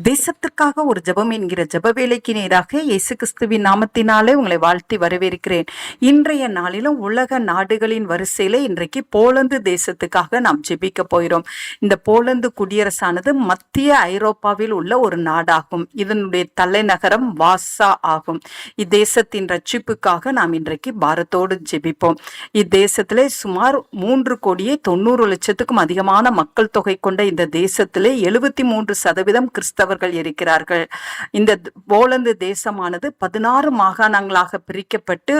தேசத்துக்காக ஒரு ஜெபம் என்கிற ஜெப வேலைக்கு நேராக இயேசு கிறிஸ்துவின் நாமத்தினாலே உங்களை வாழ்த்தி வரவேற்கிறேன். இன்றைய நாளிலும் உலக நாடுகளின் வரிசையில இன்றைக்கு போலந்து தேசத்துக்காக நாம் ஜெபிக்க போகிறோம். இந்த போலந்து குடியரசானது மத்திய ஐரோப்பாவில் உள்ள ஒரு நாடாகும். இதனுடைய தலைநகரம் வாசா ஆகும். இத்தேசத்தின் ரட்சிப்புக்காக நாம் இன்றைக்கு பாரத்தோடு ஜெபிப்போம். இத்தேசத்திலே சுமார் 3,90,00,000 அதிகமான மக்கள் தொகை கொண்ட இந்த தேசத்திலே 73% கிறிஸ்தவர்கள் இருக்கிறார்கள். இந்த போலந்து தேசமானது 16 மாகாணங்களாக பிரிக்கப்பட்டு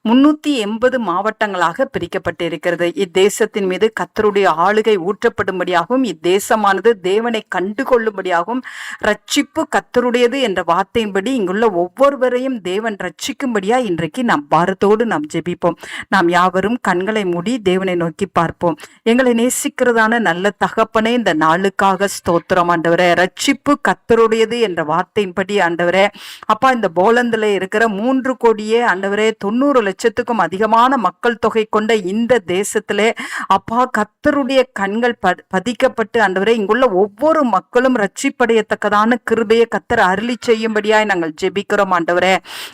380 மாவட்டங்களாக பிரிக்கப்பட்டு இருக்கிறது. இத்தேசத்தின் மீது கர்த்தருடைய ஆளுகை ஊற்றப்படும்படியாகவும் இத்தேசமானது தேவனை கண்டுகொள்ளும்படியாகவும் ரட்சிப்பு கர்த்தருடையது என்ற வார்த்தையின்படி இங்குள்ள ஒவ்வொருவரையும் தேவன் ரட்சிக்கும்படியா இன்றைக்கு நாம் பாரத்தோடு நாம் ஜெபிப்போம். நாம் யாவரும் கண்களை மூடி தேவனை நோக்கி பார்ப்போம். எங்களை நேசிக்கிறதான நல்ல தகப்பனே, இந்த நாளுக்காக ஸ்தோத்திரம் ஆண்டவரே. ரட்சிப்பு கர்த்தருடையது என்ற வார்த்தையின்படி ஆண்டவரே அப்பா, இந்த போலந்துல இருக்கிற 3,90,00,000 அதிகமான மக்கள் தொகை கொண்ட இந்த தேசத்திலே அப்பா கர்த்தருடைய கண்கள் பதிக்கப்பட்டு ஆண்டவரே இங்குள்ள ஒவ்வொரு மக்களும் ரட்சிப்படையத்தக்கதான கிருபையை கர்த்தர் அருளி செய்யும்படியாய் நாங்கள் ஜெபிக்கிறோம் ஆண்டவரே.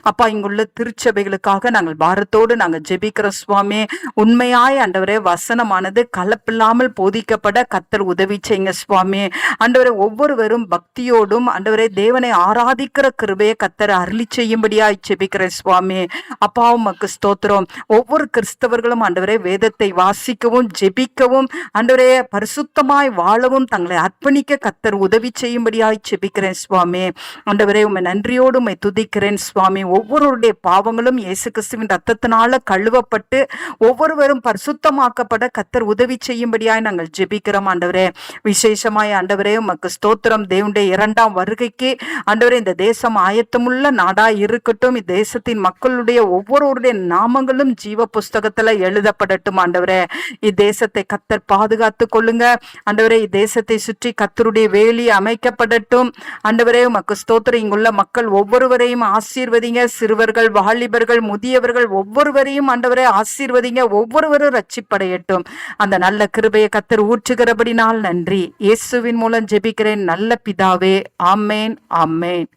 அப்பா, இங்குள்ள திருச்சபைகளுக்காக நாங்கள் பாரத்தோடு நாங்கள் ஜெபிக்கிறோம் சுவாமி. உண்மையாய் ஆண்டவரே வசனமானது கலப்பில்லாமல் போதிக்கப்பட கர்த்தர் உதவி செய்யுங்க சுவாமி. ஆண்டவரே ஒவ்வொருவரும் பக்தியோடும் ஆண்டவரே தேவனை ஆராதிக்கிற கிருபையை கர்த்தர் அருளி செய்யும்படியாய் ஜெபிக்கிறேன் சுவாமி. அப்பா உமக்கு ஸ்தோத்திரம். ஒவ்வொரு கிறிஸ்தவர்களும் ஆண்டவரே வேதத்தை வாசிக்கவும் ஜெபிக்கவும் ஆண்டவரே பரிசுத்தமாய் வாழவும் தங்களை அர்ப்பணிக்க கர்த்தர் உதவி செய்யும்படியாய் ஜெபிக்கிறேன் சுவாமி. ஆண்டவரே உம்மை நன்றியோடு உம்மை துதிக்கிறேன் சுவாமி. ஒவ்வொருவருடைய பாவங்களும் இயேசு கிறிஸ்துவின் ரத்தத்தினால கழுவப்பட்டு ஒவ்வொருவரும் பரிசுத்தமாக்கப்பட கர்த்தர் உதவி செய்யும்படியாய் நாங்கள் ஜெபிக்கிறோம் ஆண்டவரே. விசேஷமாய் ஆண்டவரே உமக்கு ஸ்தோத்திரம். தேவனுடைய 2ஆம் வருகைக்கு ஆண்டவரே இந்த தேசம் ஆயத்தமுள்ள நாடா இருக்கட்டும். இத்தேசத்தின் மக்களுடைய ஒவ்வொருவருடைய நாமங்களும் ஜீவ புஸ்தகத்துல எழுதப்படட்டும் ஆண்டவரே. இத்தேசத்தை கர்த்தர் பாதுகாத்து கொள்ளுங்க ஆண்டவரே. இத்தேசத்தை சுற்றி கர்த்தருடைய வேலி அமைக்கப்படட்டும் ஆண்டவரே. உமக்கு ஸ்தோத்திரம். இங்குள்ள மக்கள் ஒவ்வொருவரையும் ஆசீர்வதிங்க. சிறுவர்கள், வாலிபர்கள், முதியவர்கள் ஒவ்வொருவரையும் ஆண்டவரே ஆசீர்வதிங்க. ஒவ்வொருவரும் ரட்சிப்படையட்டும். அந்த நல்ல கிருபையை கர்த்தர் ஊற்றுகிறபடினால் நன்றி. இயேசுவின் மூலம் ஜெபிக்கிறேன் நல்ல பிதாவே. ஆமேன், ஆமேன்.